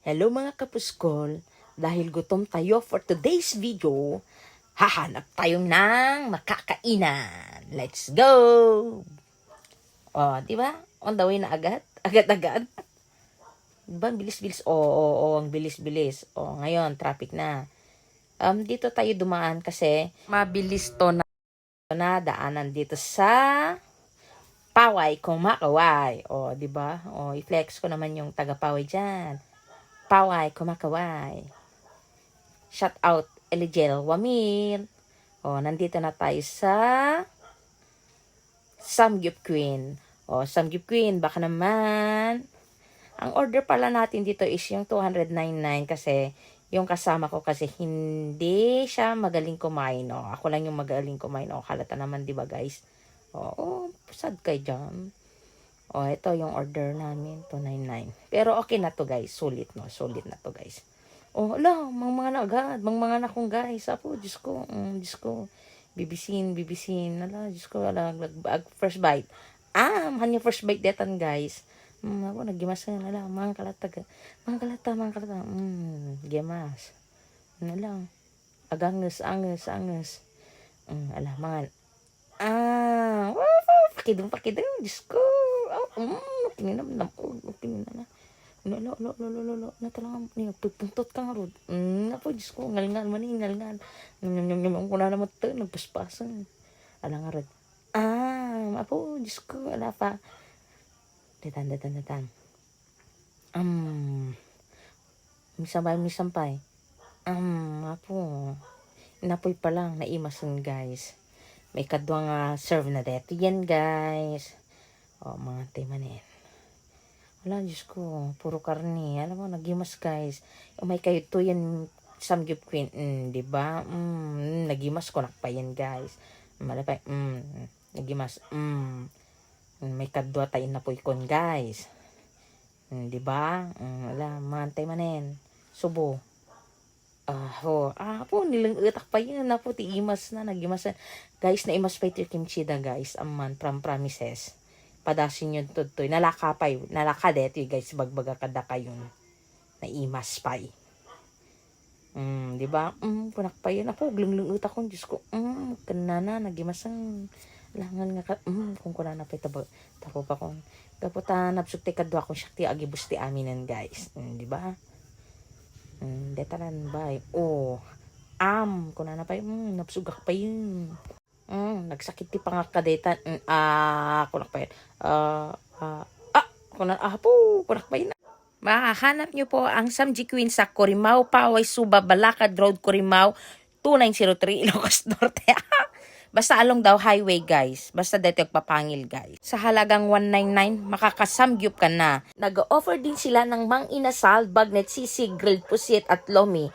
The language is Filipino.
Hello mga kapuskol, dahil gutom tayo for today's video, hahanap tayo ng makakainan. Let's go! Oh, di ba? On the way na agad? Agad-agad? Diba? Ang bilis-bilis. Ang bilis-bilis. Ngayon, traffic na. Dito tayo dumaan kasi mabilis to na daanan dito sa Paway Kumakaway. Di ba? I-flex ko naman yung taga-Paway dyan. Paway Kumakaway. Shout out Elijel Wamil. Nandito na tayo sa Samgyup Queen. Samgyup Queen, baka naman. Ang order pala natin dito is yung 299 kasi yung kasama ko kasi hindi siya magaling kumain. Ako lang yung magaling kumain. Halata naman, di ba guys? Sad kayo dyan. Ito yung order namin, 299. Pero okay na to guys, sulit no, sulit na to guys. Mga na agad, mga na kong guys. Diyos ko, bibisin. Diyos ko, first bite. Hanya first bite detan guys. Nagimasan, mga kalata. Gimas. Aganges. Pakidong, Diyos ko. Tingnan na. Natalangan niya, pupuntot ka nga rod. Diyos ko, ngalingan. Nyam, ko na naman ito, nagpaspasan. Nga rod. Diyos ko, ala pa. Datan. Misampay. Inapoy pa lang, naimasan guys. May kadwa nga serve na dito yan guys. Mga timanin. Wala, Diyos ko, puro karne. Alam mo, nagimas guys. May kayo to yan, Samgyup Queen. Diba? Nagimas ko pa yan guys. Malapay, nagimas. May kadwa tayo na po ikon guys. Diba? Wala, mantay manin. Subo. Nilang utak pa yun. Tiimas na, nagimas na. Guys, naimas pa ito yung kimchi da guys. Aman, from promises. Padasin yun tutoy. Nalaka deto guys. Bagbaga kada kayo. Naimas pa diba? Punak pa yun. Glung utak ko. Diyos ko. Kanana, nagimasang. Langan nga ka. Kung kuna na pa tapo pa ko. Kaputa, napsukti kadwa ko siya. Agibus ti aminan guys. Diba? Detalan ba? Kuna na pa yun. Napsugak pa yun. Nagsakit ti pangakadetan. Kunak pa yun. Kunak pa yun. Mahahanap nyo po ang Samgyup Queen sa Corimao, Paway, Suba, Balakad Road, Corimao, 2903, Ilocos Norte. Basta along daw highway guys. Basta dito papangil guys. Sa halagang 199, makakasamgyup ka na. Nag-offer din sila ng mang inasal, bagnet, sisig, grilled pusit at lomi.